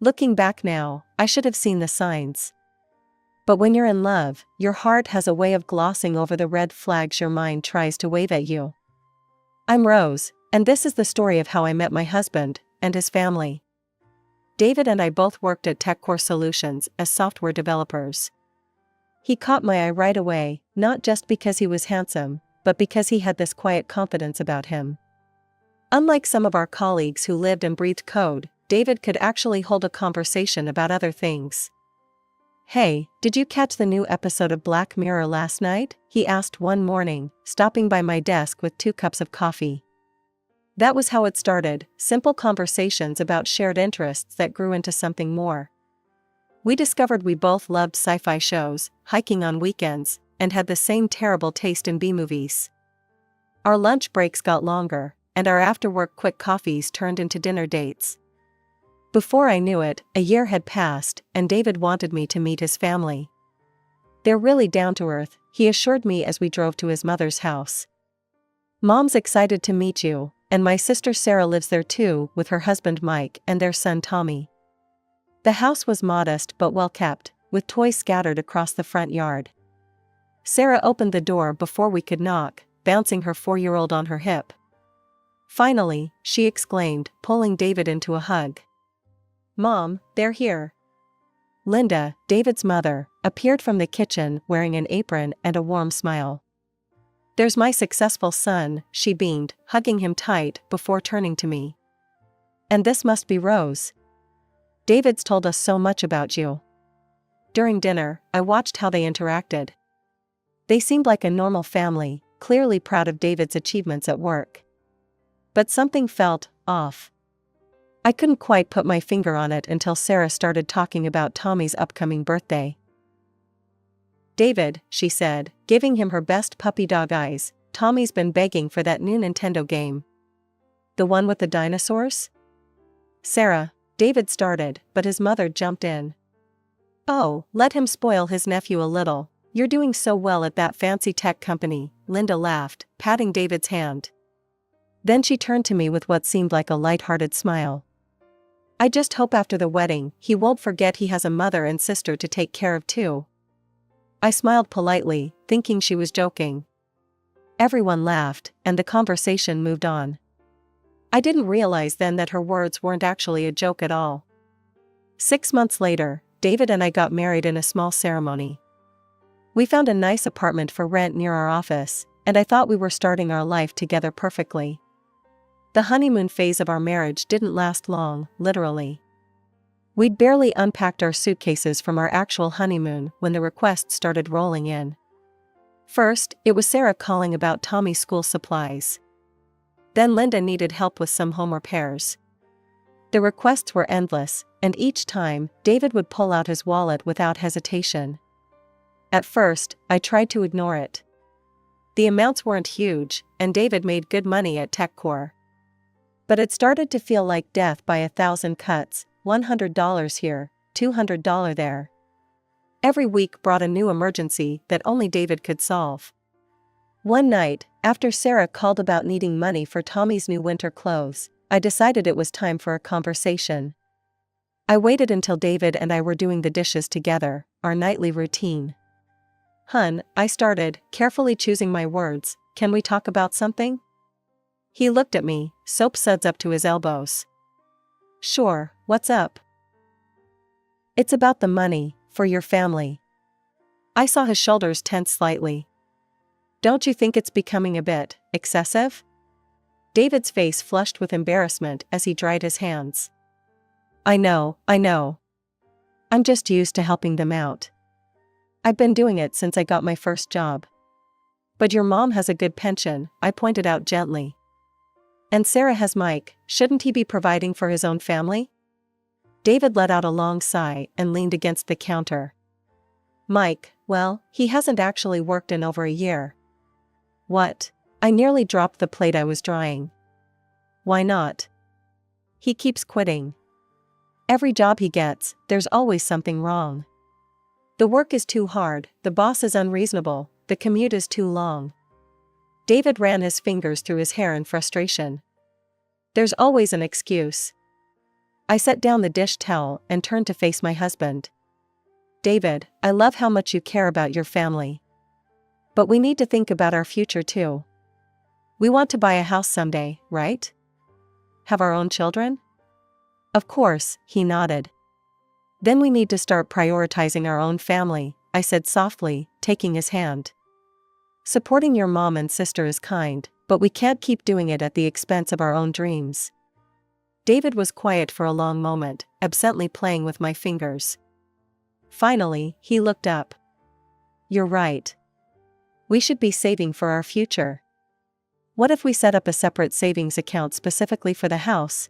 Looking back now, I should have seen the signs. But when you're in love, your heart has a way of glossing over the red flags your mind tries to wave at you. I'm Rose, and this is the story of how I met my husband and his family. David and I both worked at TechCore Solutions as software developers. He caught my eye right away, not just because he was handsome, but because he had this quiet confidence about him. Unlike some of our colleagues who lived and breathed code, David could actually hold a conversation about other things. "Hey, did you catch the new episode of Black Mirror last night?" he asked one morning, stopping by my desk with 2 cups of coffee. That was how it started, simple conversations about shared interests that grew into something more. We discovered we both loved sci-fi shows, hiking on weekends, and had the same terrible taste in B-movies. Our lunch breaks got longer, and our after-work quick coffees turned into dinner dates. Before I knew it, a year had passed, and David wanted me to meet his family. "They're really down to earth," he assured me as we drove to his mother's house. "Mom's excited to meet you, and my sister Sarah lives there too, with her husband Mike and their son Tommy." The house was modest but well kept, with toys scattered across the front yard. Sarah opened the door before we could knock, bouncing her 4-year-old on her hip. "Finally," she exclaimed, pulling David into a hug. "Mom, they're here." Linda, David's mother, appeared from the kitchen wearing an apron and a warm smile. "There's my successful son," she beamed, hugging him tight before turning to me. "And this must be Rose. David's told us so much about you." During dinner, I watched how they interacted. They seemed like a normal family, clearly proud of David's achievements at work. But something felt off. I couldn't quite put my finger on it until Sarah started talking about Tommy's upcoming birthday. "David," she said, giving him her best puppy dog eyes, "Tommy's been begging for that new Nintendo game." "The one with the dinosaurs?" "Sarah," David started, but his mother jumped in. "Oh, let him spoil his nephew a little. You're doing so well at that fancy tech company," Linda laughed, patting David's hand. Then she turned to me with what seemed like a light-hearted smile. "I just hope after the wedding, he won't forget he has a mother and sister to take care of too." I smiled politely, thinking she was joking. Everyone laughed, and the conversation moved on. I didn't realize then that her words weren't actually a joke at all. 6 months later, David and I got married in a small ceremony. We found a nice apartment for rent near our office, and I thought we were starting our life together perfectly. The honeymoon phase of our marriage didn't last long, literally. We'd barely unpacked our suitcases from our actual honeymoon when the requests started rolling in. First, it was Sarah calling about Tommy's school supplies. Then Linda needed help with some home repairs. The requests were endless, and each time, David would pull out his wallet without hesitation. At first, I tried to ignore it. The amounts weren't huge, and David made good money at TechCore. But it started to feel like death by 1,000 cuts, $100 here, $200 there. Every week brought a new emergency that only David could solve. One night, after Sarah called about needing money for Tommy's new winter clothes, I decided it was time for a conversation. I waited until David and I were doing the dishes together, our nightly routine. "Hun," I started, carefully choosing my words, "can we talk about something?" He looked at me, soap suds up to his elbows. "Sure, what's up?" "It's about the money, for your family." I saw his shoulders tense slightly. "Don't you think it's becoming a bit excessive?" David's face flushed with embarrassment as he dried his hands. I know. I'm just used to helping them out. I've been doing it since I got my first job." "But your mom has a good pension," I pointed out gently. "And Sarah has Mike, shouldn't he be providing for his own family?" David let out a long sigh and leaned against the counter. "Mike, well, he hasn't actually worked in over a year." "What?" I nearly dropped the plate I was drying. "Why not?" "He keeps quitting. Every job he gets, there's always something wrong. The work is too hard, the boss is unreasonable, the commute is too long." David ran his fingers through his hair in frustration. "There's always an excuse." I set down the dish towel and turned to face my husband. David, I love how much you care about your family. But we need to think about our future too. We want to buy a house someday, right? Have our own children? Of course, he nodded. Then we need to start prioritizing our own family, I said softly, taking his hand. Supporting your mom and sister is kind, but we can't keep doing it at the expense of our own dreams. David was quiet for a long moment, absently playing with my fingers. Finally, he looked up. You're right. We should be saving for our future. What if we set up a separate savings account specifically for the house?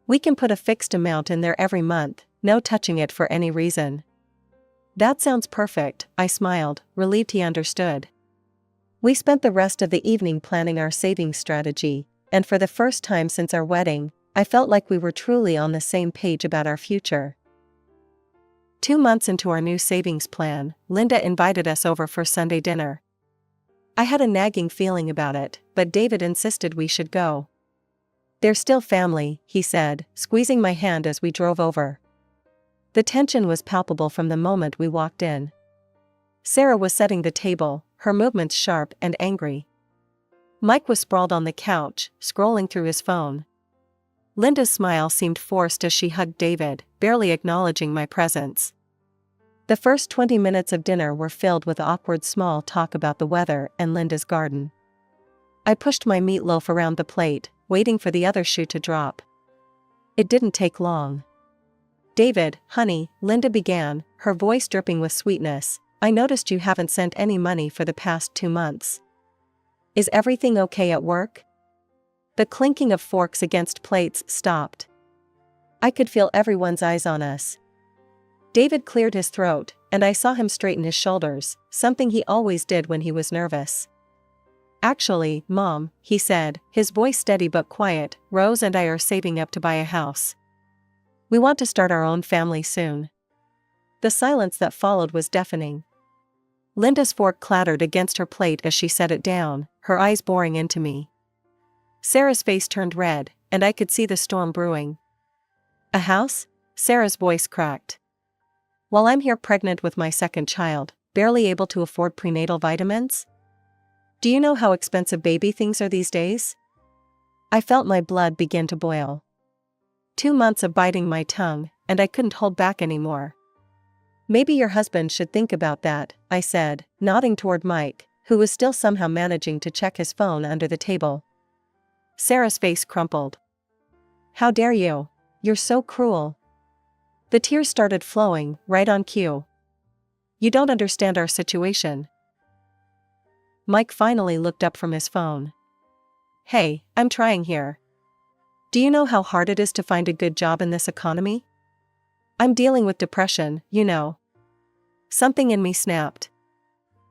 We can put a fixed amount in there every month, no touching it for any reason. That sounds perfect, I smiled, relieved he understood. We spent the rest of the evening planning our savings strategy, and for the first time since our wedding, I felt like we were truly on the same page about our future. 2 months into our new savings plan, Linda invited us over for Sunday dinner. I had a nagging feeling about it, but David insisted we should go. They're still family, he said, squeezing my hand as we drove over. The tension was palpable from the moment we walked in. Sarah was setting the table, her movements sharp and angry. Mike was sprawled on the couch, scrolling through his phone. Linda's smile seemed forced as she hugged David, barely acknowledging my presence. The first 20 minutes of dinner were filled with awkward small talk about the weather and Linda's garden. I pushed my meatloaf around the plate, waiting for the other shoe to drop. It didn't take long. David, honey, Linda began, her voice dripping with sweetness, I noticed you haven't sent any money for the past 2 months. Is everything okay at work? The clinking of forks against plates stopped. I could feel everyone's eyes on us. David cleared his throat, and I saw him straighten his shoulders, something he always did when he was nervous. Actually, Mom, he said, his voice steady but quiet, Rose and I are saving up to buy a house. We want to start our own family soon. The silence that followed was deafening. Linda's fork clattered against her plate as she set it down, her eyes boring into me. Sarah's face turned red, and I could see the storm brewing. A house? Sarah's voice cracked. While I'm here pregnant with my second child, barely able to afford prenatal vitamins? Do you know how expensive baby things are these days? I felt my blood begin to boil. 2 months of biting my tongue, and I couldn't hold back anymore. Maybe your husband should think about that, I said, nodding toward Mike, who was still somehow managing to check his phone under the table. Sarah's face crumpled. How dare you? You're so cruel. The tears started flowing, right on cue. You don't understand our situation. Mike finally looked up from his phone. Hey, I'm trying here. Do you know how hard it is to find a good job in this economy? I'm dealing with depression, you know. Something in me snapped.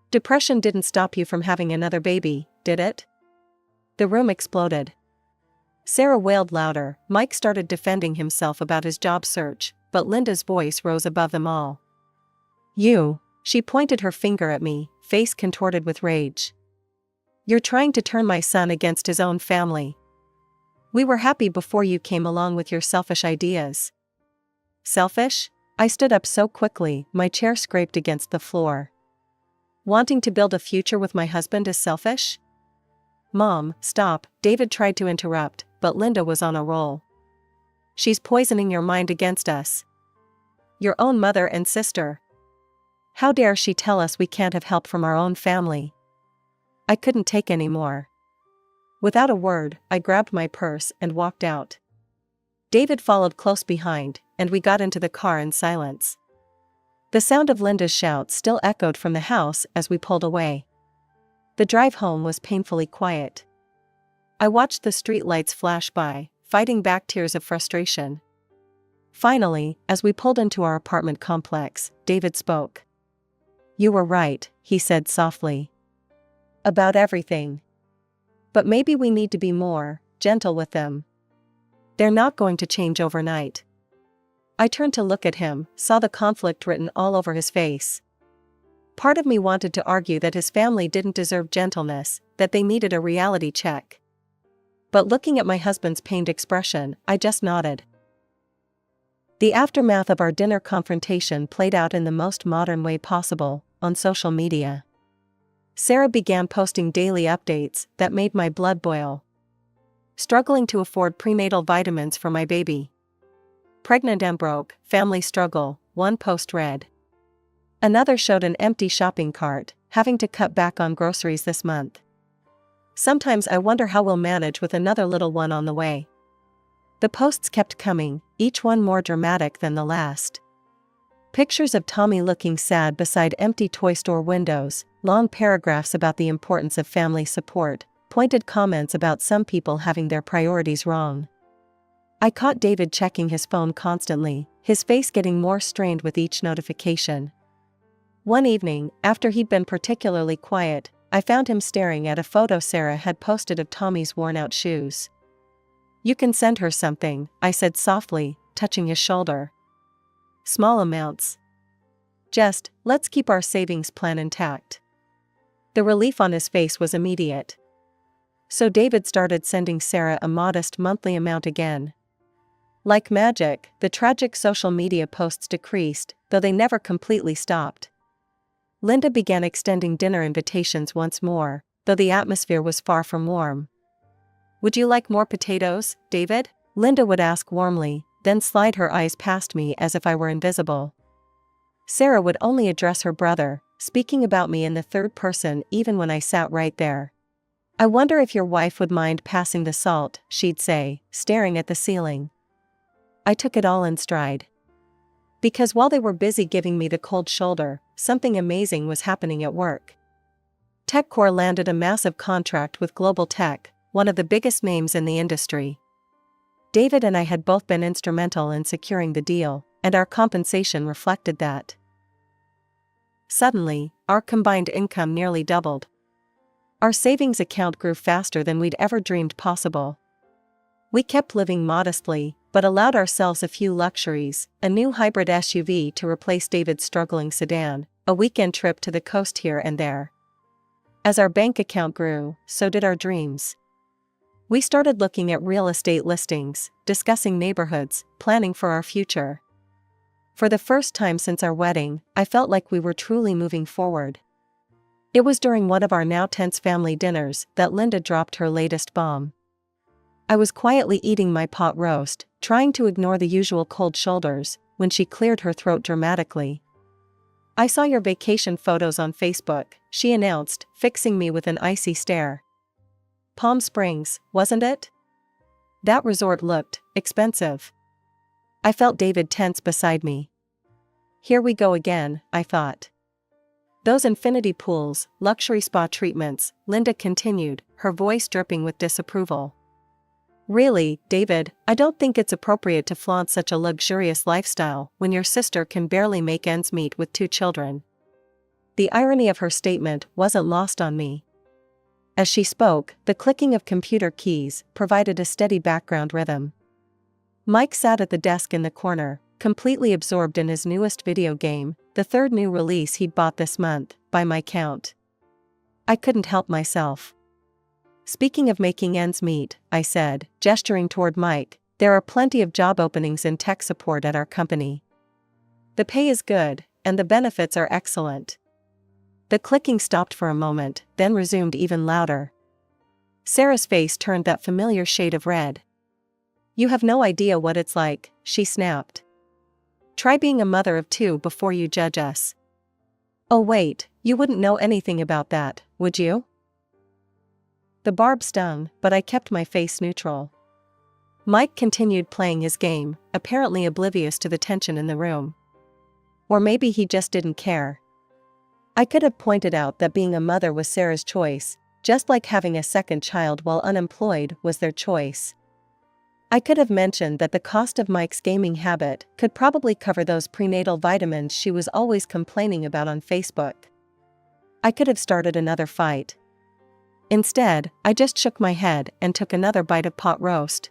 Depression didn't stop you from having another baby, did it? The room exploded. Sarah wailed louder. Mike started defending himself about his job search, but Linda's voice rose above them all. You, she pointed her finger at me, face contorted with rage. You're trying to turn my son against his own family. We were happy before you came along with your selfish ideas. Selfish? I stood up so quickly, my chair scraped against the floor. Wanting to build a future with my husband is selfish? Mom, stop, David tried to interrupt, but Linda was on a roll. She's poisoning your mind against us. Your own mother and sister. How dare she tell us we can't have help from our own family? I couldn't take any more. Without a word, I grabbed my purse and walked out. David followed close behind, and we got into the car in silence. The sound of Linda's shout still echoed from the house as we pulled away. The drive home was painfully quiet. I watched the streetlights flash by, fighting back tears of frustration. Finally, as we pulled into our apartment complex, David spoke. You were right, he said softly. About everything. But maybe we need to be more gentle with them. They're not going to change overnight. I turned to look at him, saw the conflict written all over his face. Part of me wanted to argue that his family didn't deserve gentleness, that they needed a reality check. But looking at my husband's pained expression, I just nodded. The aftermath of our dinner confrontation played out in the most modern way possible, on social media. Sarah began posting daily updates that made my blood boil. Struggling to afford prenatal vitamins for my baby. Pregnant and broke, family struggle, one post read. Another showed an empty shopping cart, having to cut back on groceries this month. Sometimes I wonder how we'll manage with another little one on the way. The posts kept coming, each one more dramatic than the last. Pictures of Tommy looking sad beside empty toy store windows, long paragraphs about the importance of family support, pointed comments about some people having their priorities wrong. I caught David checking his phone constantly, his face getting more strained with each notification. One evening, after he'd been particularly quiet, I found him staring at a photo Sarah had posted of Tommy's worn-out shoes. "You can send her something," I said softly, touching his shoulder. "Small amounts. Just, let's keep our savings plan intact." The relief on his face was immediate. So David started sending Sarah a modest monthly amount again. Like magic, the tragic social media posts decreased, though they never completely stopped. Linda began extending dinner invitations once more, though the atmosphere was far from warm. "Would you like more potatoes, David?" Linda would ask warmly, then slide her eyes past me as if I were invisible. Sarah would only address her brother, speaking about me in the third person even when I sat right there. "I wonder if your wife would mind passing the salt," she'd say, staring at the ceiling. I took it all in stride. Because while they were busy giving me the cold shoulder, something amazing was happening at work. TechCore landed a massive contract with Global Tech, one of the biggest names in the industry. David and I had both been instrumental in securing the deal, and our compensation reflected that. Suddenly, our combined income nearly doubled. Our savings account grew faster than we'd ever dreamed possible. We kept living modestly, but allowed ourselves a few luxuries: a new hybrid SUV to replace David's struggling sedan, a weekend trip to the coast here and there. As our bank account grew, so did our dreams. We started looking at real estate listings, discussing neighborhoods, planning for our future. For the first time since our wedding, I felt like we were truly moving forward. It was during one of our now tense family dinners that Linda dropped her latest bomb. I was quietly eating my pot roast, trying to ignore the usual cold shoulders, when she cleared her throat dramatically. "I saw your vacation photos on Facebook," she announced, fixing me with an icy stare. "Palm Springs, wasn't it? That resort looked expensive." I felt David tense beside me. Here we go again, I thought. "Those infinity pools, luxury spa treatments," Linda continued, her voice dripping with disapproval. "Really, David, I don't think it's appropriate to flaunt such a luxurious lifestyle when your sister can barely make ends meet with 2 children." The irony of her statement wasn't lost on me. As she spoke, the clicking of computer keys provided a steady background rhythm. Mike sat at the desk in the corner, completely absorbed in his newest video game, the third new release he'd bought this month, by my count. I couldn't help myself. "Speaking of making ends meet," I said, gesturing toward Mike, "there are plenty of job openings in tech support at our company. The pay is good, and the benefits are excellent." The clicking stopped for a moment, then resumed even louder. Sarah's face turned that familiar shade of red. "You have no idea what it's like," she snapped. "Try being a mother of 2 before you judge us." "Oh wait, you wouldn't know anything about that, would you?" The barb stung, but I kept my face neutral. Mike continued playing his game, apparently oblivious to the tension in the room. Or maybe he just didn't care. I could have pointed out that being a mother was Sarah's choice, just like having a second child while unemployed was their choice. I could have mentioned that the cost of Mike's gaming habit could probably cover those prenatal vitamins she was always complaining about on Facebook. I could have started another fight. Instead, I just shook my head and took another bite of pot roast.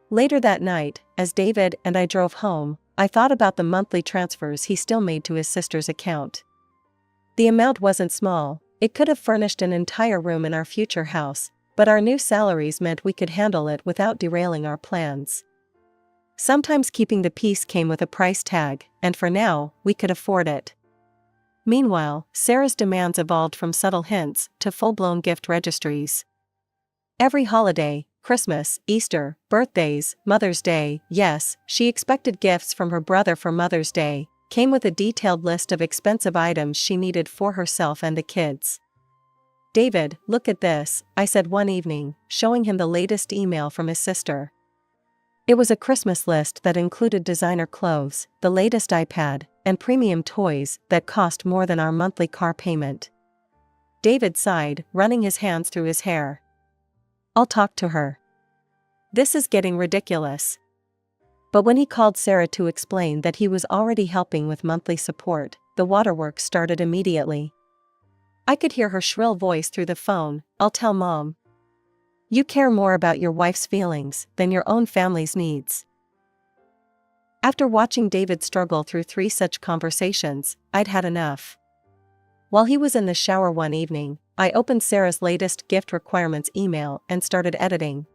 Later that night, as David and I drove home, I thought about the monthly transfers he still made to his sister's account. The amount wasn't small, it could have furnished an entire room in our future house, but our new salaries meant we could handle it without derailing our plans. Sometimes keeping the peace came with a price tag, and for now, we could afford it. Meanwhile, Sarah's demands evolved from subtle hints to full-blown gift registries. Every holiday, Christmas, Easter, birthdays, Mother's Day, yes, she expected gifts from her brother for Mother's Day, came with a detailed list of expensive items she needed for herself and the kids. "David, look at this," I said one evening, showing him the latest email from his sister. It was a Christmas list that included designer clothes, the latest iPad, and premium toys that cost more than our monthly car payment. David sighed, running his hands through his hair. "I'll talk to her. This is getting ridiculous." But when he called Sarah to explain that he was already helping with monthly support, the waterworks started immediately. I could hear her shrill voice through the phone, "I'll tell Mom. You care more about your wife's feelings than your own family's needs." After watching David struggle through 3 such conversations, I'd had enough. While he was in the shower one evening, I opened Sarah's latest gift requirements email and started editing.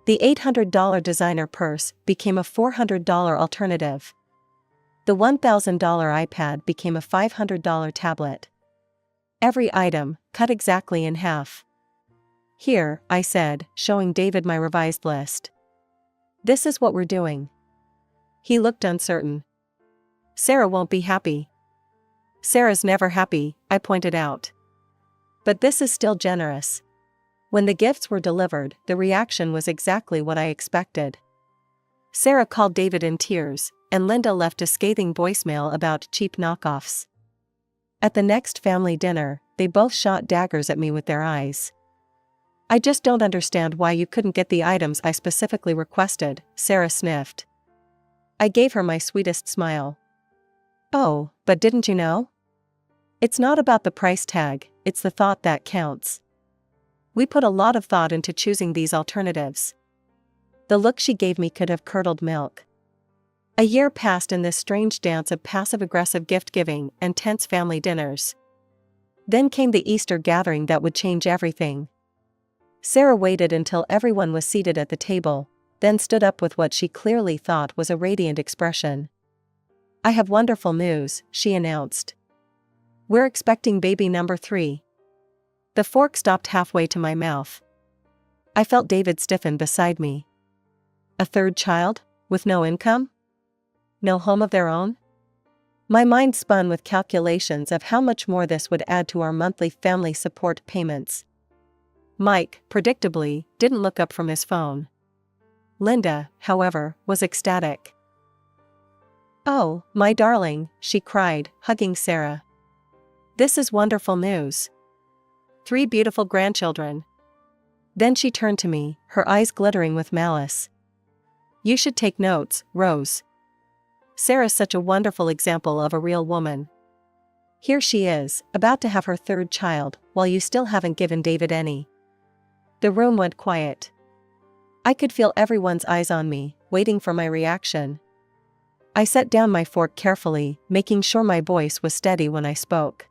The $800 designer purse became a $400 alternative. The $1,000 iPad became a $500 tablet. Every item, cut exactly in half. "Here," I said, showing David my revised list. "This is what we're doing." He looked uncertain. "Sarah won't be happy." "Sarah's never happy," I pointed out. "But this is still generous." When the gifts were delivered, the reaction was exactly what I expected. Sarah called David in tears, and Linda left a scathing voicemail about cheap knockoffs. At the next family dinner, they both shot daggers at me with their eyes. "I just don't understand why you couldn't get the items I specifically requested," Sarah sniffed. I gave her my sweetest smile. "Oh, but didn't you know? It's not about the price tag, it's the thought that counts. We put a lot of thought into choosing these alternatives." The look she gave me could have curdled milk. A year passed in this strange dance of passive-aggressive gift-giving and tense family dinners. Then came the Easter gathering that would change everything. Sarah waited until everyone was seated at the table, then stood up with what she clearly thought was a radiant expression. "I have wonderful news," she announced. "We're expecting baby number 3. The fork stopped halfway to my mouth. I felt David stiffen beside me. A 3rd child? With no income? No home of their own? My mind spun with calculations of how much more this would add to our monthly family support payments. Mike, predictably, didn't look up from his phone. Linda, however, was ecstatic. "Oh, my darling," she cried, hugging Sarah. "This is wonderful news. 3 beautiful grandchildren." Then she turned to me, her eyes glittering with malice. "You should take notes, Rose. Sarah's such a wonderful example of a real woman. Here she is, about to have her 3rd child, while you still haven't given David any." The room went quiet. I could feel everyone's eyes on me, waiting for my reaction. I set down my fork carefully, making sure my voice was steady when I spoke.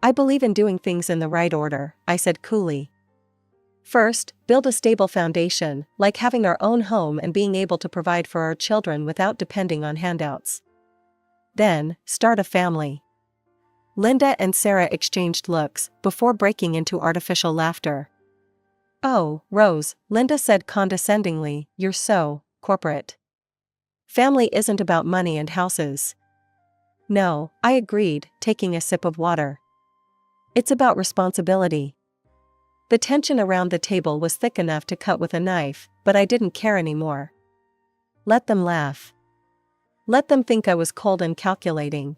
"I believe in doing things in the right order," I said coolly. "First, build a stable foundation, like having our own home and being able to provide for our children without depending on handouts. Then, start a family." Linda and Sarah exchanged looks, before breaking into artificial laughter. "Oh, Rose," Linda said condescendingly, "you're so corporate. Family isn't about money and houses." "No," I agreed, taking a sip of water. "It's about responsibility." The tension around the table was thick enough to cut with a knife, but I didn't care anymore. Let them laugh. Let them think I was cold and calculating.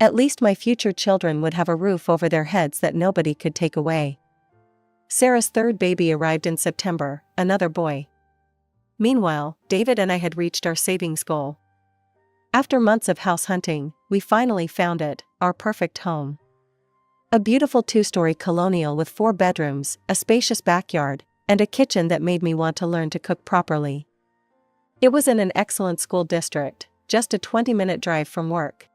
At least my future children would have a roof over their heads that nobody could take away. Sarah's 3rd baby arrived in September, another boy. Meanwhile, David and I had reached our savings goal. After months of house hunting, we finally found it, our perfect home. A beautiful 2-story colonial with 4 bedrooms, a spacious backyard, and a kitchen that made me want to learn to cook properly. It was in an excellent school district, just a 20-minute drive from work.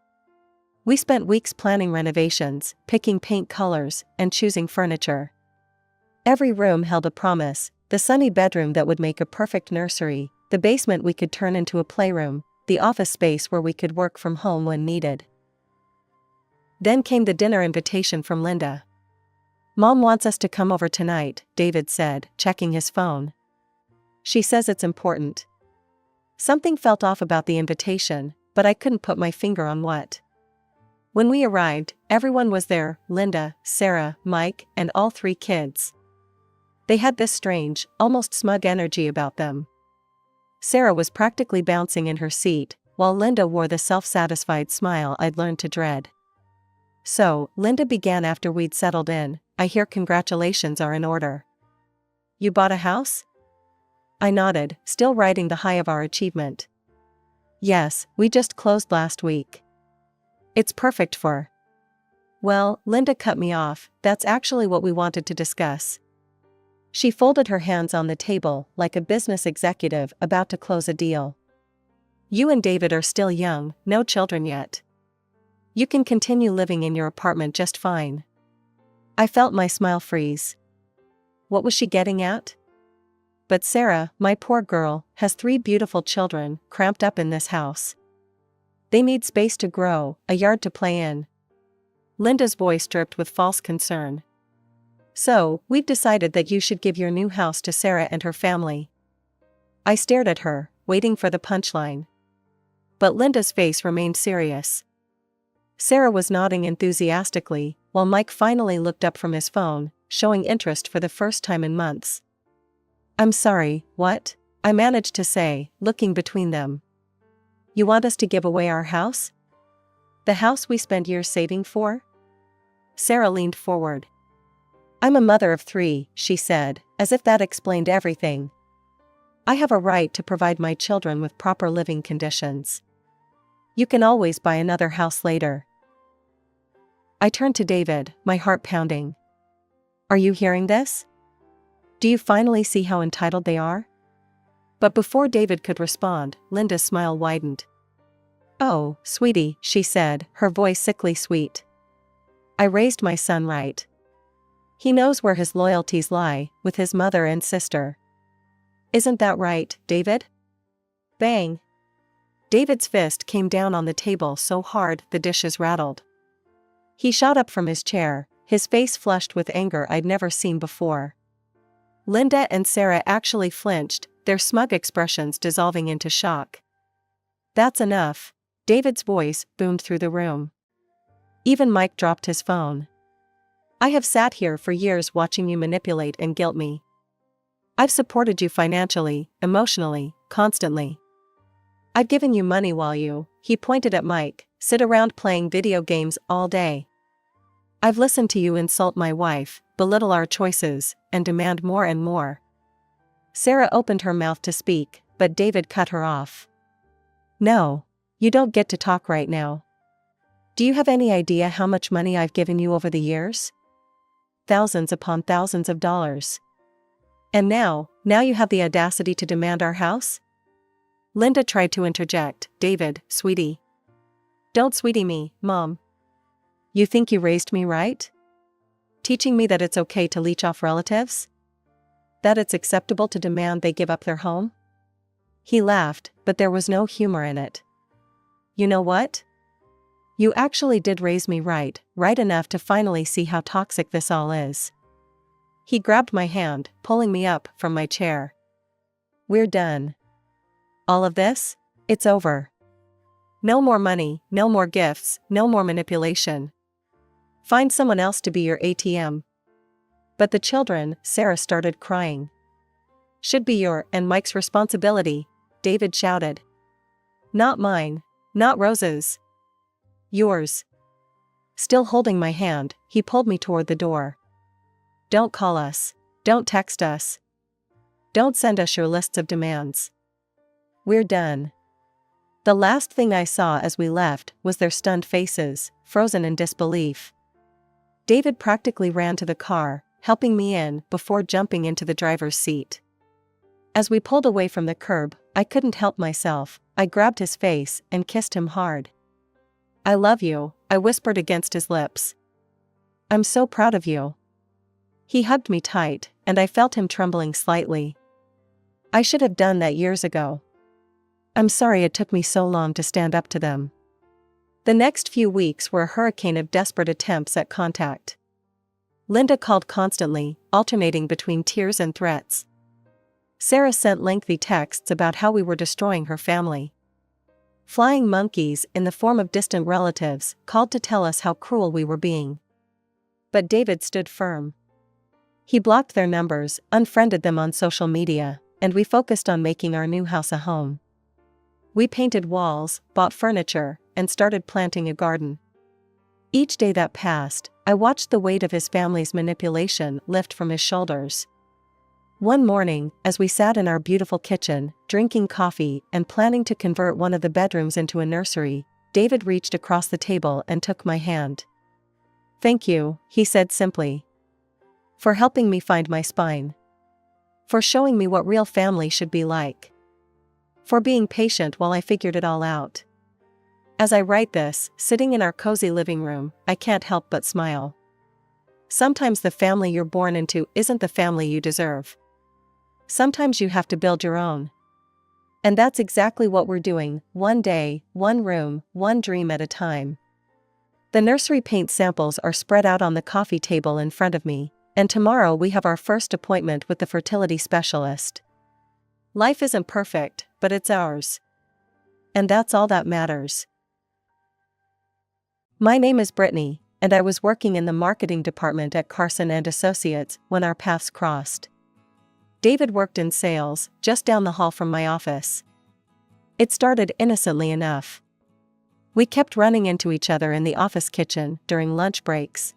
We spent weeks planning renovations, picking paint colors, and choosing furniture. Every room held a promise, the sunny bedroom that would make a perfect nursery, The basement we could turn into a playroom, the office space where we could work from home when needed. Then came the dinner invitation from Linda. "Mom wants us to come over tonight," David said, checking his phone. "She says it's important." Something felt off about the invitation, but I couldn't put my finger on what. When we arrived, everyone was there: Linda, Sarah, Mike, and all 3 kids. They had this strange, almost smug energy about them. Sarah was practically bouncing in her seat, while Linda wore the self-satisfied smile I'd learned to dread. "So," Linda began after we'd settled in, "I hear congratulations are in order. You bought a house?" I nodded, still riding the high of our achievement. "Yes, we just closed last week. It's perfect for..." "Well," Linda cut me off, "that's actually what we wanted to discuss." She folded her hands on the table like a business executive about to close a deal. "You and David are still young, no children yet. You can continue living in your apartment just fine." I felt my smile freeze. What was she getting at? "But Sarah, my poor girl, has 3 beautiful children, cramped up in this house. They need space to grow, a yard to play in." Linda's voice dripped with false concern. "So, we've decided that you should give your new house to Sarah and her family." I stared at her, waiting for the punchline. But Linda's face remained serious. Sarah was nodding enthusiastically, while Mike finally looked up from his phone, showing interest for the first time in months. "I'm sorry, what?" I managed to say, looking between them. "You want us to give away our house? The house we spent years saving for?" Sarah leaned forward. "I'm a mother of 3, she said, as if that explained everything. "I have a right to provide my children with proper living conditions. You can always buy another house later." I turned to David, my heart pounding. "Are you hearing this? Do you finally see how entitled they are?" But before David could respond, Linda's smile widened. "Oh, sweetie," she said, her voice sickly sweet. "I raised my son right. He knows where his loyalties lie, with his mother and sister. Isn't that right, David?" Bang! David's fist came down on the table so hard the dishes rattled. He shot up from his chair, his face flushed with anger I'd never seen before. Linda and Sarah actually flinched, their smug expressions dissolving into shock. "That's enough," David's voice boomed through the room. Even Mike dropped his phone. "I have sat here for years watching you manipulate and guilt me. I've supported you financially, emotionally, constantly. I've given you money while you," he pointed at Mike, "sit around playing video games all day. I've listened to you insult my wife, belittle our choices, and demand more and more." Sarah opened her mouth to speak, but David cut her off. "No. You don't get to talk right now. Do you have any idea how much money I've given you over the years? Thousands upon thousands of dollars. And now you have the audacity to demand our house?" Linda tried to interject. "David, sweetie. Don't sweetie me, Mom. You think you raised me right? Teaching me that it's okay to leech off relatives? That it's acceptable to demand they give up their home?" He laughed, but there was no humor in it. "You know what? You actually did raise me right enough to finally see how toxic this all is." He grabbed my hand, pulling me up from my chair. "We're done. All of this? It's over. No more money, no more gifts, no more manipulation. Find someone else to be your ATM." "But the children," Sarah started crying. "Should be your and Mike's responsibility," David shouted. "Not mine. Not Rose's. Yours." Still holding my hand, he pulled me toward the door. "Don't call us. Don't text us. Don't send us your lists of demands. We're done." The last thing I saw as we left was their stunned faces, frozen in disbelief. David practically ran to the car, helping me in before jumping into the driver's seat. As we pulled away from the curb, I couldn't help myself. I grabbed his face and kissed him hard. "I love you," I whispered against his lips. "I'm so proud of you." He hugged me tight, and I felt him trembling slightly. I should have done that years ago. I'm sorry it took me so long to stand up to them. The next few weeks were a hurricane of desperate attempts at contact. Linda called constantly, alternating between tears and threats. Sarah sent lengthy texts about how we were destroying her family. Flying monkeys, in the form of distant relatives, called to tell us how cruel we were being. But David stood firm. He blocked their numbers, unfriended them on social media, and we focused on making our new house a home. We painted walls, bought furniture, and started planting a garden. Each day that passed, I watched the weight of his family's manipulation lift from his shoulders. One morning, as we sat in our beautiful kitchen, drinking coffee and planning to convert one of the bedrooms into a nursery, David reached across the table and took my hand. "Thank you," he said simply. "For helping me find my spine. For showing me what real family should be like. For being patient while I figured it all out." As I write this, sitting in our cozy living room, I can't help but smile. Sometimes the family you're born into isn't the family you deserve. Sometimes you have to build your own. And that's exactly what we're doing, one day, one room, one dream at a time. The nursery paint samples are spread out on the coffee table in front of me, and tomorrow we have our first appointment with the fertility specialist. Life isn't perfect, but it's ours. And that's all that matters. My name is Brittany, and I was working in the marketing department at Carson & Associates when our paths crossed. David worked in sales, just down the hall from my office. It started innocently enough. We kept running into each other in the office kitchen during lunch breaks.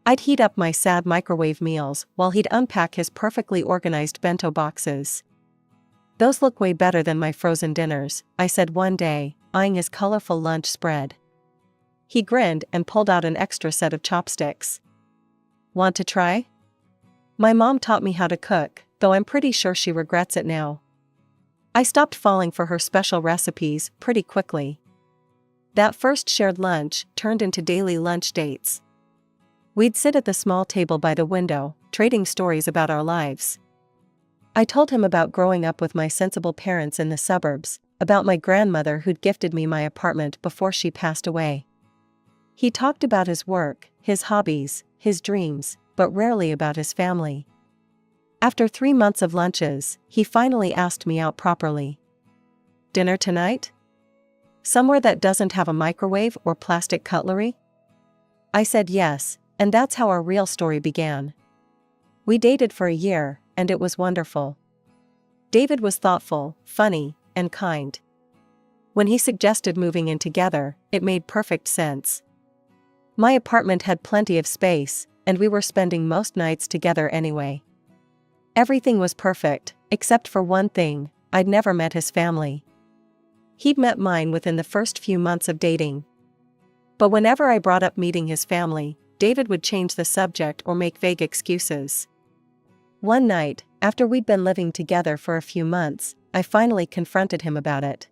I'd heat up my sad microwave meals while he'd unpack his perfectly organized bento boxes. "Those look way better than my frozen dinners," I said one day, eyeing his colorful lunch spread. He grinned and pulled out an extra set of chopsticks. "Want to try?" My mom taught me how to cook, though I'm pretty sure she regrets it now. I stopped falling for her special recipes pretty quickly. That first shared lunch turned into daily lunch dates. We'd sit at the small table by the window, trading stories about our lives. I told him about growing up with my sensible parents in the suburbs, about my grandmother who'd gifted me my apartment before she passed away. He talked about his work, his hobbies, his dreams, but rarely about his family. After 3 months of lunches, he finally asked me out properly. "Dinner tonight? Somewhere that doesn't have a microwave or plastic cutlery?" I said yes, and that's how our real story began. We dated for a year, and it was wonderful. David was thoughtful, funny, and kind. When he suggested moving in together, it made perfect sense. My apartment had plenty of space, and we were spending most nights together anyway. Everything was perfect, except for one thing: I'd never met his family. He'd met mine within the first few months of dating. But whenever I brought up meeting his family, David would change the subject or make vague excuses. One night, after we'd been living together for a few months, I finally confronted him about it.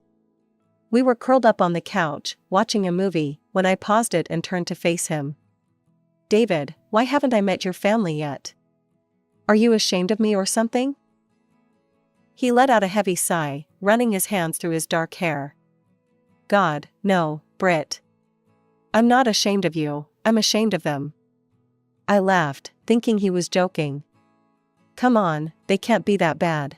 We were curled up on the couch, watching a movie, when I paused it and turned to face him. "David, why haven't I met your family yet? Are you ashamed of me or something?" He let out a heavy sigh, running his hands through his dark hair. "God, no, Britt. I'm not ashamed of you, I'm ashamed of them." I laughed, thinking he was joking. "Come on, they can't be that bad."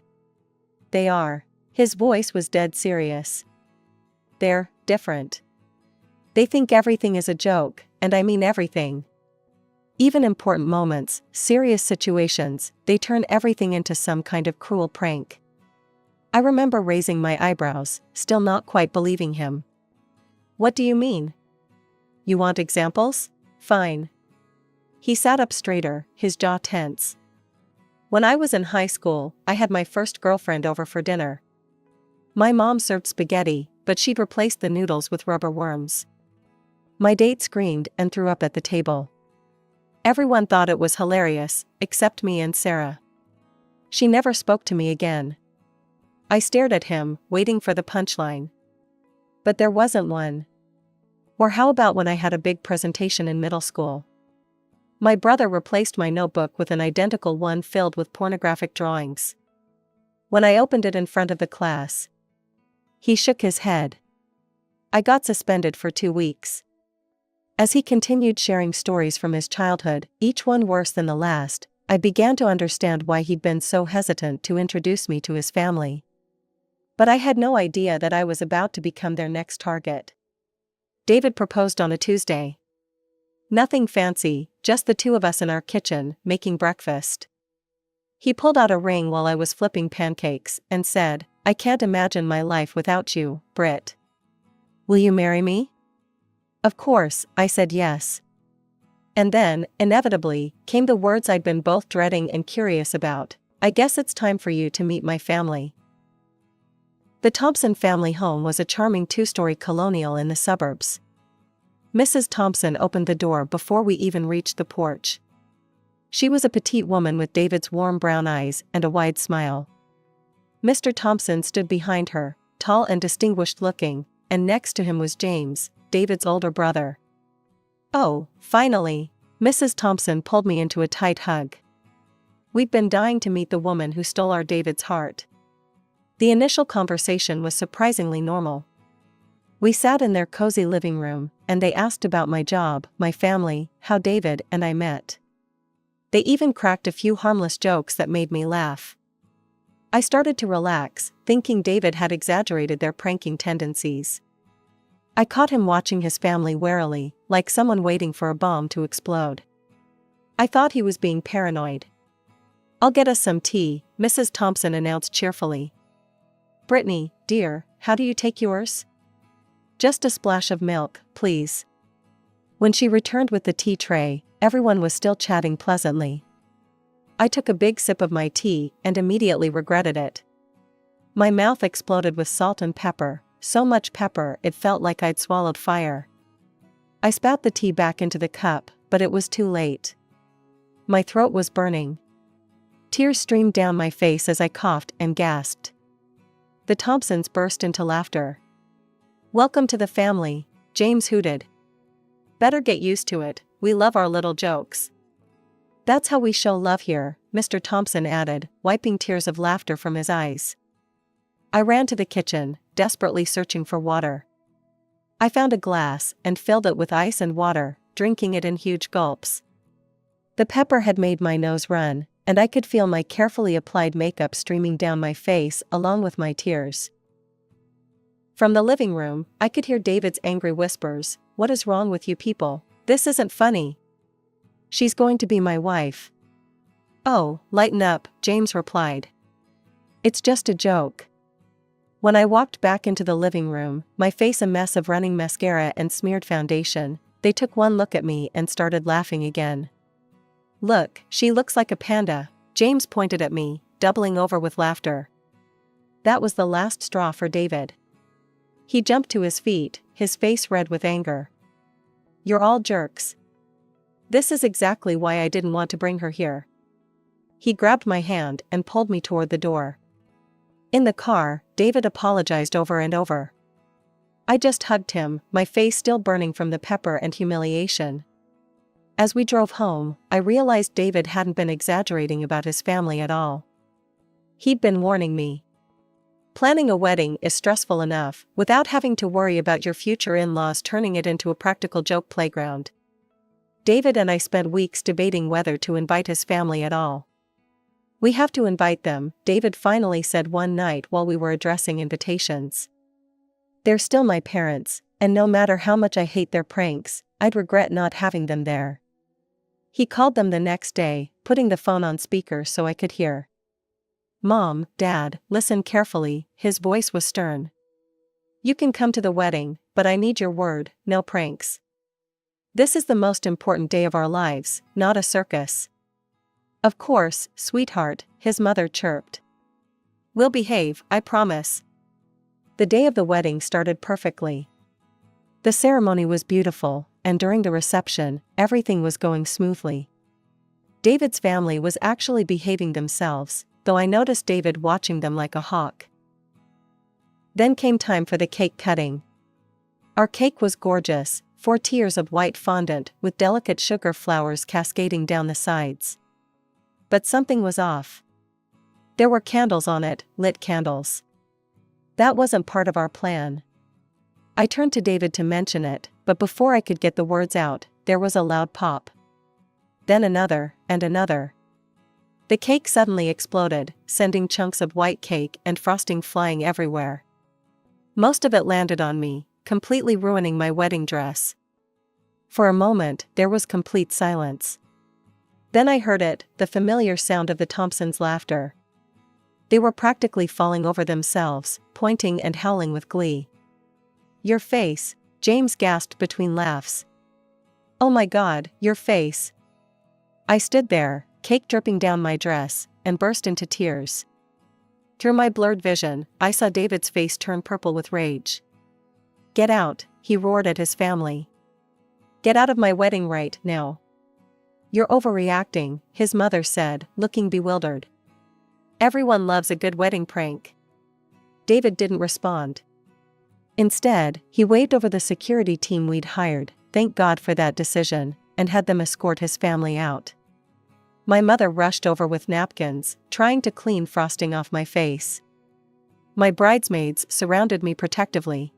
"They are." His voice was dead serious. "They're different. They think everything is a joke, and I mean everything. Even important moments, serious situations, they turn everything into some kind of cruel prank." I remember raising my eyebrows, still not quite believing him. "What do you mean? You want examples? Fine." He sat up straighter, his jaw tense. "When I was in high school, I had my first girlfriend over for dinner. My mom served spaghetti, but she'd replaced the noodles with rubber worms. My date screamed and threw up at the table. Everyone thought it was hilarious, except me and Sarah. She never spoke to me again." I stared at him, waiting for the punchline. But there wasn't one. "Or how about when I had a big presentation in middle school? My brother replaced my notebook with an identical one filled with pornographic drawings. when I opened it in front of the class. He shook his head. I got suspended for 2 weeks. As he continued sharing stories from his childhood, each one worse than the last, I began to understand why he'd been so hesitant to introduce me to his family. But I had no idea that I was about to become their next target. David proposed on a Tuesday. Nothing fancy, just the two of us in our kitchen, making breakfast. He pulled out a ring while I was flipping pancakes, and said, "I can't imagine my life without you, Britt. Will you marry me?" Of course, I said yes. And then, inevitably, came the words I'd been both dreading and curious about. "I guess it's time for you to meet my family." The Thompson family home was a charming 2-story colonial in the suburbs. Mrs. Thompson opened the door before we even reached the porch. She was a petite woman with David's warm brown eyes and a wide smile. Mr. Thompson stood behind her, tall and distinguished looking, and next to him was James, David's older brother. "Oh, finally!" Mrs. Thompson pulled me into a tight hug. We'd been dying to meet the woman who stole our David's heart. The initial conversation was surprisingly normal. We sat in their cozy living room, and they asked about my job, my family, how David and I met. They even cracked a few harmless jokes that made me laugh. I started to relax, thinking David had exaggerated their pranking tendencies. I caught him watching his family warily, like someone waiting for a bomb to explode. I thought he was being paranoid. "I'll get us some tea," Mrs. Thompson announced cheerfully. "Brittany, dear, how do you take yours?" "Just a splash of milk, please." When she returned with the tea tray, everyone was still chatting pleasantly. I took a big sip of my tea and immediately regretted it. My mouth exploded with salt and pepper, so much pepper it felt like I'd swallowed fire. I spat the tea back into the cup, but it was too late. My throat was burning. Tears streamed down my face as I coughed and gasped. The Thompsons burst into laughter. "Welcome to the family," James hooted. "Better get used to it, we love our little jokes." "That's how we show love here," Mr. Thompson added, wiping tears of laughter from his eyes. I ran to the kitchen, desperately searching for water. I found a glass and filled it with ice and water, drinking it in huge gulps. The pepper had made my nose run, and I could feel my carefully applied makeup streaming down my face along with my tears. From the living room, I could hear David's angry whispers, "What is wrong with you people? This isn't funny. She's going to be my wife." "Oh, lighten up," James replied. "It's just a joke." When I walked back into the living room, my face a mess of running mascara and smeared foundation, they took one look at me and started laughing again. "Look, she looks like a panda," James pointed at me, doubling over with laughter. That was the last straw for David. He jumped to his feet, his face red with anger. "You're all jerks. This is exactly why I didn't want to bring her here." He grabbed my hand and pulled me toward the door. In the car, David apologized over and over. I just hugged him, my face still burning from the pepper and humiliation. As we drove home, I realized David hadn't been exaggerating about his family at all. He'd been warning me. Planning a wedding is stressful enough, without having to worry about your future in-laws turning it into a practical joke playground. David and I spent weeks debating whether to invite his family at all. "We have to invite them," David finally said one night while we were addressing invitations. "They're still my parents, and no matter how much I hate their pranks, I'd regret not having them there." He called them the next day, putting the phone on speaker so I could hear. "Mom, Dad, listen carefully," his voice was stern. "You can come to the wedding, but I need your word, no pranks. This is the most important day of our lives, not a circus." "Of course, sweetheart," his mother chirped. "We'll behave, I promise." The day of the wedding started perfectly. The ceremony was beautiful, and during the reception, everything was going smoothly. David's family was actually behaving themselves, though I noticed David watching them like a hawk. Then came time for the cake cutting. Our cake was gorgeous, 4 tiers of white fondant with delicate sugar flowers cascading down the sides. But something was off. There were candles on it, lit candles. That wasn't part of our plan. I turned to David to mention it, but before I could get the words out, there was a loud pop. Then another, and another. The cake suddenly exploded, sending chunks of white cake and frosting flying everywhere. Most of it landed on me, completely ruining my wedding dress. For a moment, there was complete silence. Then I heard it, the familiar sound of the Thompsons' laughter. They were practically falling over themselves, pointing and howling with glee. "Your face," James gasped between laughs. "Oh my God, your face." I stood there, cake dripping down my dress, and burst into tears. Through my blurred vision, I saw David's face turn purple with rage. "Get out," he roared at his family. "Get out of my wedding right now." "You're overreacting," his mother said, looking bewildered. "Everyone loves a good wedding prank." David didn't respond. Instead, he waved over the security team we'd hired, thank God for that decision, and had them escort his family out. My mother rushed over with napkins, trying to clean frosting off my face. My bridesmaids surrounded me protectively.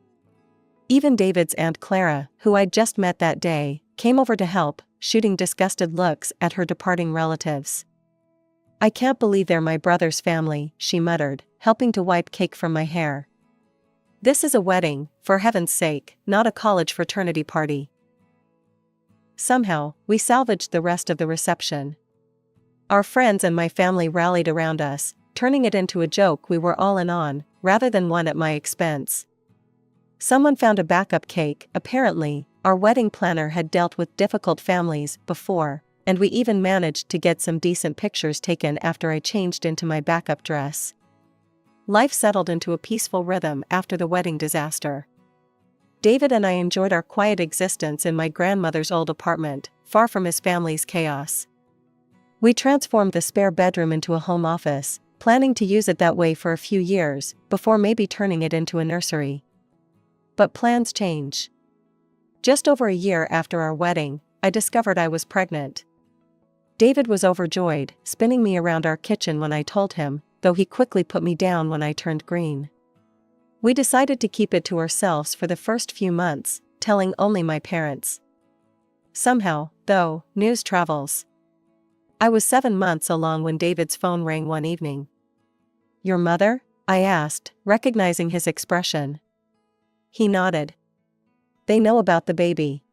Even David's Aunt Clara, who I'd just met that day, came over to help, shooting disgusted looks at her departing relatives. "I can't believe they're my brother's family," she muttered, helping to wipe cake from my hair. "This is a wedding, for heaven's sake, not a college fraternity party." Somehow, we salvaged the rest of the reception. Our friends and my family rallied around us, turning it into a joke we were all in on, rather than one at my expense. Someone found a backup cake. Apparently, our wedding planner had dealt with difficult families before, and we even managed to get some decent pictures taken after I changed into my backup dress. Life settled into a peaceful rhythm after the wedding disaster. David and I enjoyed our quiet existence in my grandmother's old apartment, far from his family's chaos. We transformed the spare bedroom into a home office, planning to use it that way for a few years, before maybe turning it into a nursery. But plans change. Just over a year after our wedding, I discovered I was pregnant. David was overjoyed, spinning me around our kitchen when I told him, though he quickly put me down when I turned green. We decided to keep it to ourselves for the first few months, telling only my parents. Somehow, though, news travels. I was 7 months along when David's phone rang one evening. "Your mother?" I asked, recognizing his expression. He nodded. "They know about the baby.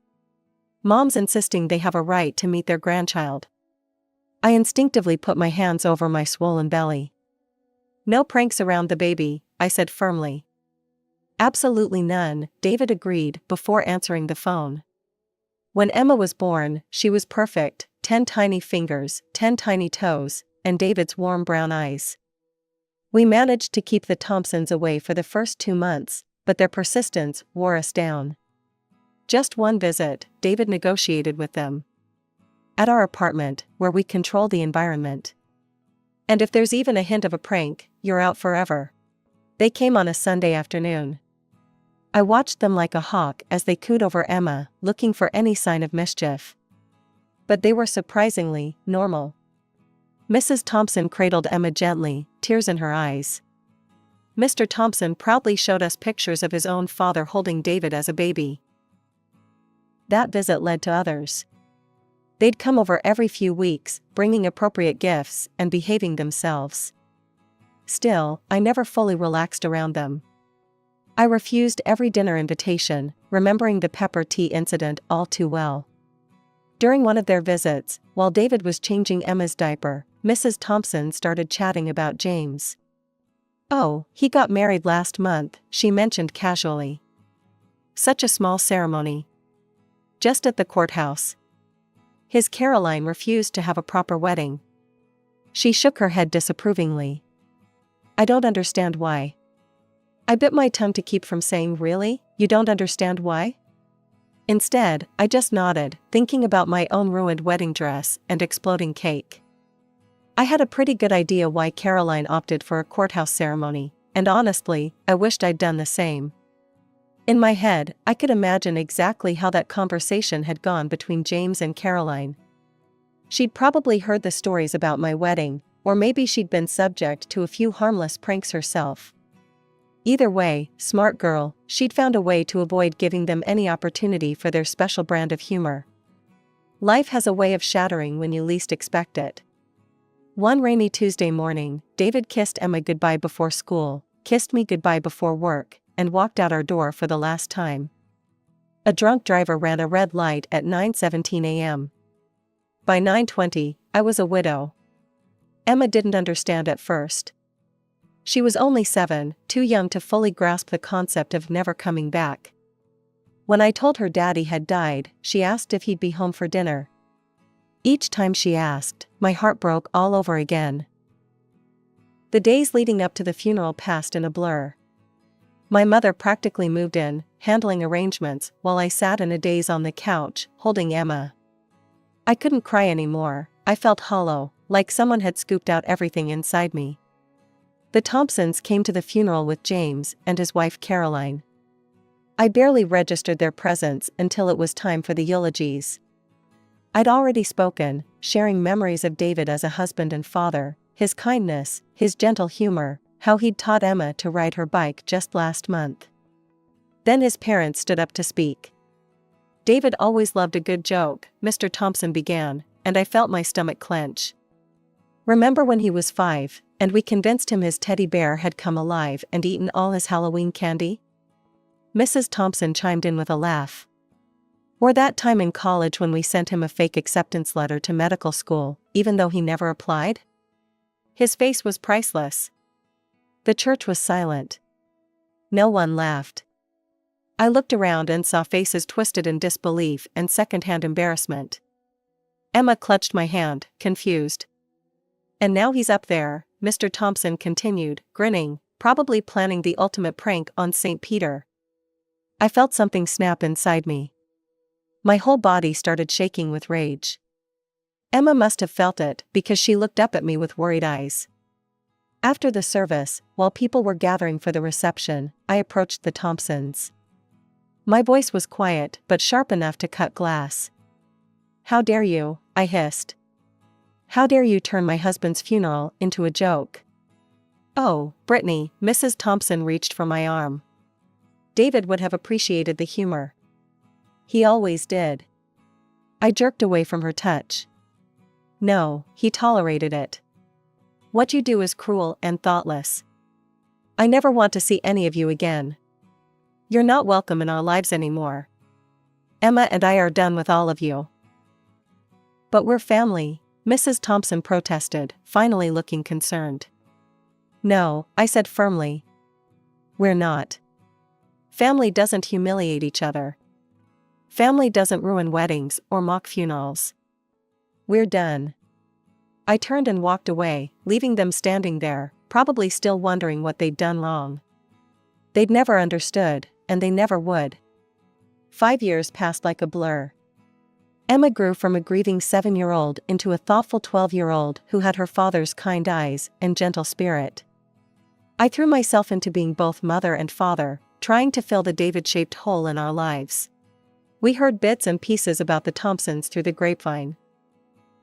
Mom's insisting they have a right to meet their grandchild." I instinctively put my hands over my swollen belly. "No pranks around the baby," I said firmly. "Absolutely none," David agreed before answering the phone. When Emma was born, she was perfect, 10 tiny fingers, 10 tiny toes, and David's warm brown eyes. We managed to keep the Thompsons away for the first 2 months, but their persistence wore us down. Just one visit, David negotiated with them. At our apartment, where we control the environment. "And if there's even a hint of a prank, you're out forever." They came on a Sunday afternoon. I watched them like a hawk as they cooed over Emma, looking for any sign of mischief. But they were surprisingly normal. Mrs. Thompson cradled Emma gently, tears in her eyes. Mr. Thompson proudly showed us pictures of his own father holding David as a baby. That visit led to others. They'd come over every few weeks, bringing appropriate gifts and behaving themselves. Still, I never fully relaxed around them. I refused every dinner invitation, remembering the pepper tea incident all too well. During one of their visits, while David was changing Emma's diaper, Mrs. Thompson started chatting about James. "Oh, he got married last month," she mentioned casually. "Such a small ceremony. Just at the courthouse. His Caroline refused to have a proper wedding." She shook her head disapprovingly. "I don't understand why." I bit my tongue to keep from saying, "Really? You don't understand why?" Instead, I just nodded, thinking about my own ruined wedding dress and exploding cake. I had a pretty good idea why Caroline opted for a courthouse ceremony, and honestly, I wished I'd done the same. In my head, I could imagine exactly how that conversation had gone between James and Caroline. She'd probably heard the stories about my wedding, or maybe she'd been subject to a few harmless pranks herself. Either way, smart girl, she'd found a way to avoid giving them any opportunity for their special brand of humor. Life has a way of shattering when you least expect it. One rainy Tuesday morning, David kissed Emma goodbye before school, kissed me goodbye before work, and walked out our door for the last time. A drunk driver ran a red light at 9:17 a.m. By 9:20, I was a widow. Emma didn't understand at first. She was only 7, too young to fully grasp the concept of never coming back. When I told her Daddy had died, she asked if he'd be home for dinner. Each time she asked, my heart broke all over again. The days leading up to the funeral passed in a blur. My mother practically moved in, handling arrangements, while I sat in a daze on the couch, holding Emma. I couldn't cry anymore. I felt hollow, like someone had scooped out everything inside me. The Thompsons came to the funeral with James and his wife Caroline. I barely registered their presence until it was time for the eulogies. I'd already spoken, sharing memories of David as a husband and father, his kindness, his gentle humor, how he'd taught Emma to ride her bike just last month. Then his parents stood up to speak. David always loved a good joke, Mr. Thompson began, and I felt my stomach clench. Remember when he was 5, and we convinced him his teddy bear had come alive and eaten all his Halloween candy? Mrs. Thompson chimed in with a laugh. Or that time in college when we sent him a fake acceptance letter to medical school, even though he never applied? His face was priceless. The church was silent. No one laughed. I looked around and saw faces twisted in disbelief and secondhand embarrassment. Emma clutched my hand, confused. And now he's up there, Mr. Thompson continued, grinning, probably planning the ultimate prank on St. Peter. I felt something snap inside me. My whole body started shaking with rage. Emma must have felt it because she looked up at me with worried eyes. After the service, while people were gathering for the reception, I approached the Thompsons. My voice was quiet but sharp enough to cut glass. "How dare you?" I hissed. "How dare you turn my husband's funeral into a joke?" "Oh, Brittany," Mrs. Thompson reached for my arm. David would have appreciated the humor. He always did. I jerked away from her touch. No, he tolerated it. What you do is cruel and thoughtless. I never want to see any of you again. You're not welcome in our lives anymore. Emma and I are done with all of you. But we're family, Mrs. Thompson protested, finally looking concerned. No, I said firmly. We're not. Family doesn't humiliate each other. Family doesn't ruin weddings or mock funerals. We're done. I turned and walked away, leaving them standing there, probably still wondering what they'd done wrong. They'd never understood, and they never would. 5 years passed like a blur. Emma grew from a grieving 7-year-old into a thoughtful 12-year-old who had her father's kind eyes and gentle spirit. I threw myself into being both mother and father, trying to fill the David-shaped hole in our lives. We heard bits and pieces about the Thompsons through the grapevine.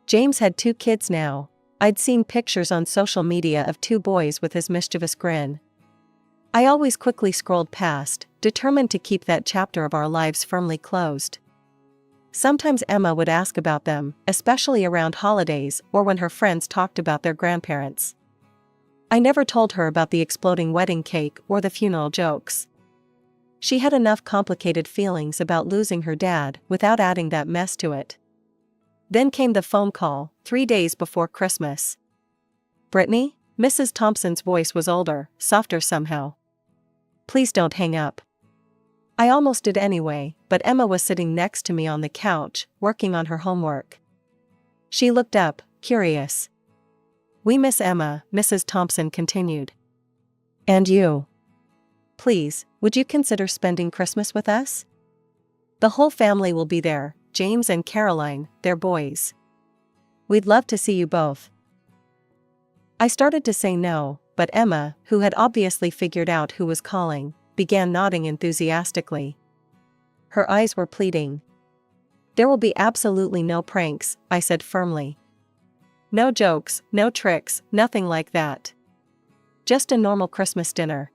James had 2 kids now. I'd seen pictures on social media of 2 boys with his mischievous grin. I always quickly scrolled past, determined to keep that chapter of our lives firmly closed. Sometimes Emma would ask about them, especially around holidays or when her friends talked about their grandparents. I never told her about the exploding wedding cake or the funeral jokes. She had enough complicated feelings about losing her dad without adding that mess to it. Then came the phone call, 3 days before Christmas. "Brittany?" Mrs. Thompson's voice was older, softer somehow. "Please don't hang up." I almost did anyway, but Emma was sitting next to me on the couch, working on her homework. She looked up, curious. "We miss Emma," Mrs. Thompson continued. "And you. Please, would you consider spending Christmas with us? The whole family will be there, James and Caroline, their boys. We'd love to see you both." I started to say no, but Emma, who had obviously figured out who was calling, began nodding enthusiastically. Her eyes were pleading. "There will be absolutely no pranks," I said firmly. No jokes, no tricks, nothing like that. Just a normal Christmas dinner.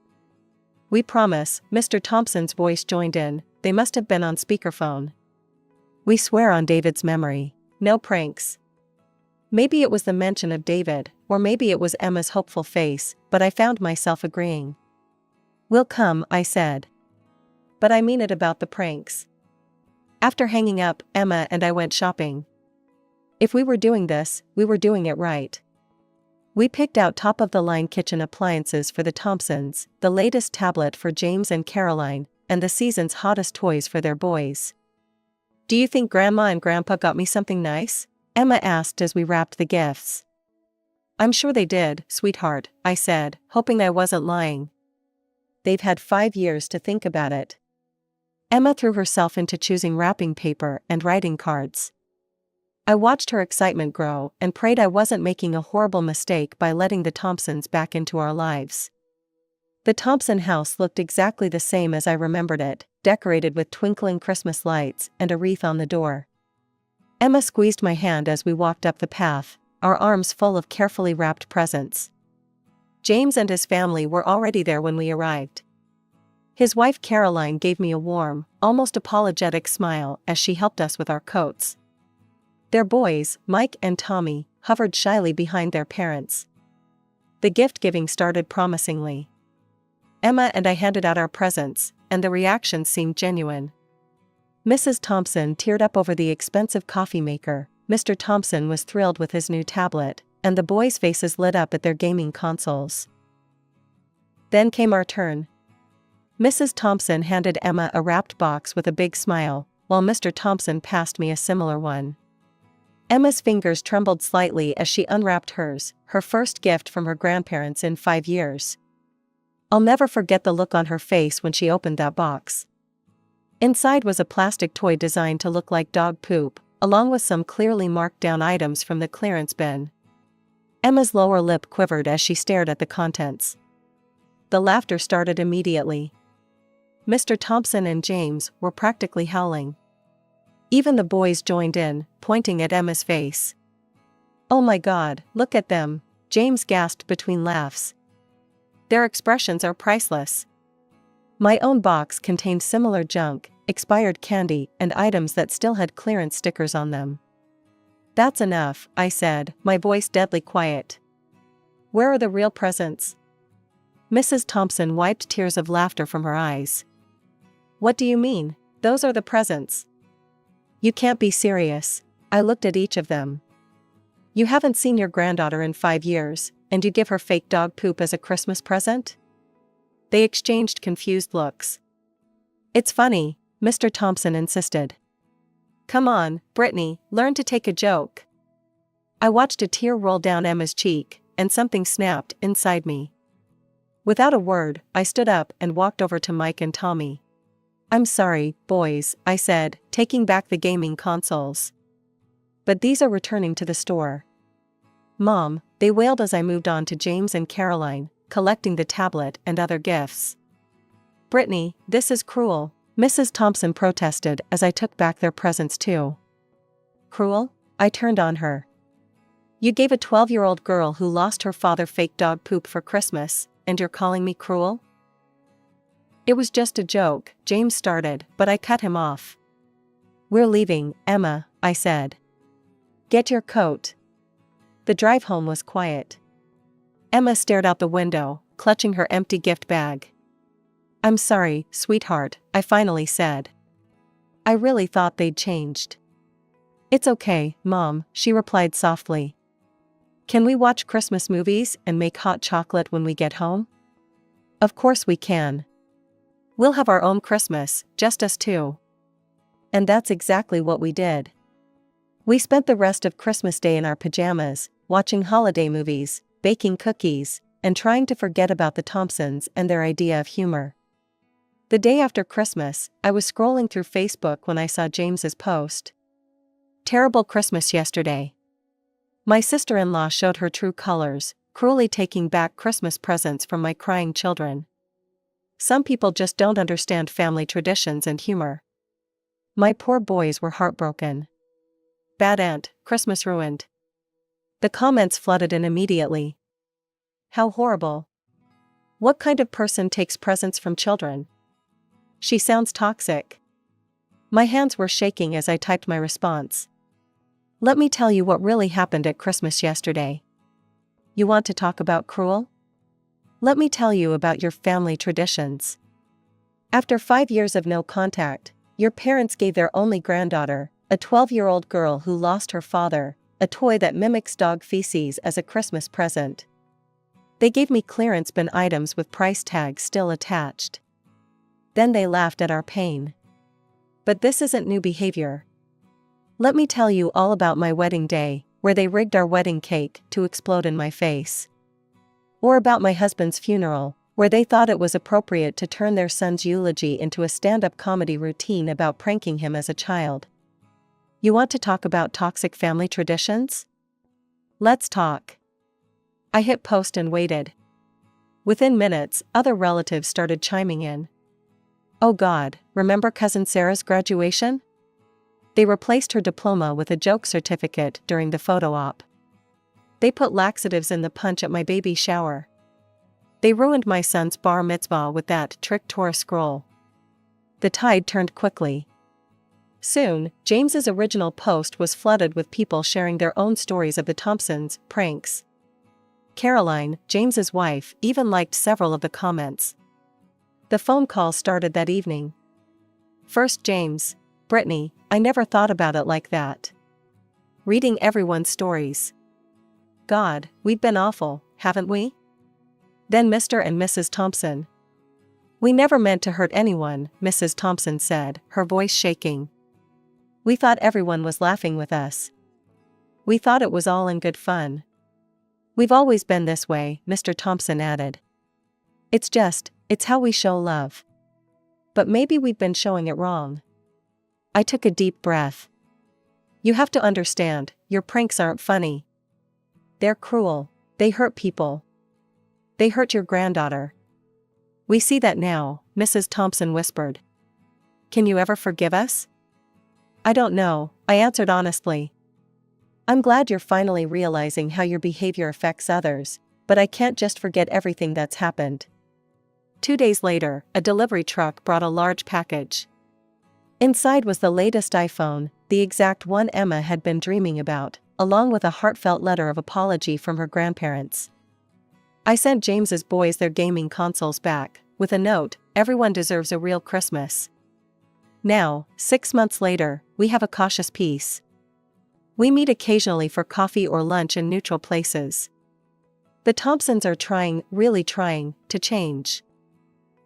We promise, Mr. Thompson's voice joined in, they must have been on speakerphone. We swear on David's memory. No pranks. Maybe it was the mention of David, or maybe it was Emma's hopeful face, but I found myself agreeing. We'll come, I said. But I mean it about the pranks. After hanging up, Emma and I went shopping. If we were doing this, we were doing it right. We picked out top-of-the-line kitchen appliances for the Thompsons, the latest tablet for James and Caroline, and the season's hottest toys for their boys. Do you think Grandma and Grandpa got me something nice? Emma asked as we wrapped the gifts. I'm sure they did, sweetheart, I said, hoping I wasn't lying. They've had 5 years to think about it. Emma threw herself into choosing wrapping paper and writing cards. I watched her excitement grow and prayed I wasn't making a horrible mistake by letting the Thompsons back into our lives. The Thompson house looked exactly the same as I remembered it, decorated with twinkling Christmas lights and a wreath on the door. Emma squeezed my hand as we walked up the path, our arms full of carefully wrapped presents. James and his family were already there when we arrived. His wife Caroline gave me a warm, almost apologetic smile as she helped us with our coats. Their boys, Mike and Tommy, hovered shyly behind their parents. The gift-giving started promisingly. Emma and I handed out our presents, and the reactions seemed genuine. Mrs. Thompson teared up over the expensive coffee maker, Mr. Thompson was thrilled with his new tablet, and the boys' faces lit up at their gaming consoles. Then came our turn. Mrs. Thompson handed Emma a wrapped box with a big smile, while Mr. Thompson passed me a similar one. Emma's fingers trembled slightly as she unwrapped hers, her first gift from her grandparents in 5 years. I'll never forget the look on her face when she opened that box. Inside was a plastic toy designed to look like dog poop, along with some clearly marked down items from the clearance bin. Emma's lower lip quivered as she stared at the contents. The laughter started immediately. Mr. Thompson and James were practically howling. Even the boys joined in, pointing at Emma's face. Oh my God, look at them, James gasped between laughs. Their expressions are priceless. My own box contained similar junk, expired candy, and items that still had clearance stickers on them. That's enough, I said, my voice deadly quiet. Where are the real presents? Mrs. Thompson wiped tears of laughter from her eyes. What do you mean? Those are the presents. You can't be serious. I looked at each of them. You haven't seen your granddaughter in 5 years, and you give her fake dog poop as a Christmas present? They exchanged confused looks. It's funny, Mr. Thompson insisted. Come on, Brittany, learn to take a joke. I watched a tear roll down Emma's cheek, and something snapped inside me. Without a word, I stood up and walked over to Mike and Tommy. I'm sorry, boys, I said, taking back the gaming consoles. But these are returning to the store. Mom, they wailed as I moved on to James and Caroline, collecting the tablet and other gifts. Brittany, this is cruel, Mrs. Thompson protested as I took back their presents too. Cruel? I turned on her. You gave a 12-year-old girl who lost her father fake dog poop for Christmas, and you're calling me cruel? It was just a joke, James started, but I cut him off. We're leaving, Emma, I said. Get your coat. The drive home was quiet. Emma stared out the window, clutching her empty gift bag. I'm sorry, sweetheart, I finally said. I really thought they'd changed. It's okay, Mom, she replied softly. Can we watch Christmas movies and make hot chocolate when we get home? Of course we can. We'll have our own Christmas, just us two. And that's exactly what we did. We spent the rest of Christmas Day in our pajamas, watching holiday movies, baking cookies, and trying to forget about the Thompsons and their idea of humor. The day after Christmas, I was scrolling through Facebook when I saw James's post. Terrible Christmas yesterday. My sister-in-law showed her true colors, cruelly taking back Christmas presents from my crying children. Some people just don't understand family traditions and humor. My poor boys were heartbroken. Bad aunt, Christmas ruined. The comments flooded in immediately. How horrible. What kind of person takes presents from children? She sounds toxic. My hands were shaking as I typed my response. Let me tell you what really happened at Christmas yesterday. You want to talk about cruel? Let me tell you about your family traditions. After 5 years of no contact, your parents gave their only granddaughter, a 12-year-old girl who lost her father, a toy that mimics dog feces as a Christmas present. They gave me clearance bin items with price tags still attached. Then they laughed at our pain. But this isn't new behavior. Let me tell you all about my wedding day, where they rigged our wedding cake to explode in my face. Or about my husband's funeral, where they thought it was appropriate to turn their son's eulogy into a stand-up comedy routine about pranking him as a child. You want to talk about toxic family traditions? Let's talk. I hit post and waited. Within minutes, other relatives started chiming in. Oh God, remember Cousin Sarah's graduation? They replaced her diploma with a joke certificate during the photo op. They put laxatives in the punch at my baby shower. They ruined my son's bar mitzvah with that trick Torah scroll. The tide turned quickly. Soon, James's original post was flooded with people sharing their own stories of the Thompsons' pranks. Caroline, James's wife, even liked several of the comments. The phone call started that evening. First James, Brittany, I never thought about it like that. Reading everyone's stories. God, we've been awful, haven't we? Then Mr. and Mrs. Thompson. We never meant to hurt anyone, Mrs. Thompson said, her voice shaking. We thought everyone was laughing with us. We thought it was all in good fun. We've always been this way, Mr. Thompson added. It's how we show love. But maybe we've been showing it wrong. I took a deep breath. You have to understand, your pranks aren't funny. They're cruel. They hurt people. They hurt your granddaughter. We see that now, Mrs. Thompson whispered. Can you ever forgive us? I don't know, I answered honestly. I'm glad you're finally realizing how your behavior affects others, but I can't just forget everything that's happened. 2 days later, a delivery truck brought a large package. Inside was the latest iPhone, the exact one Emma had been dreaming about, along with a heartfelt letter of apology from her grandparents. I sent James's boys their gaming consoles back, with a note, everyone deserves a real Christmas. Now, 6 months later, we have a cautious peace. We meet occasionally for coffee or lunch in neutral places. The Thompsons are really trying, to change.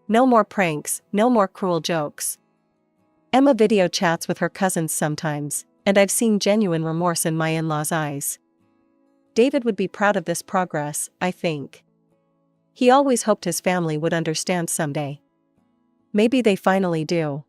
No more pranks, no more cruel jokes. Emma video chats with her cousins sometimes, and I've seen genuine remorse in my in-laws' eyes. David would be proud of this progress, I think. He always hoped his family would understand someday. Maybe they finally do.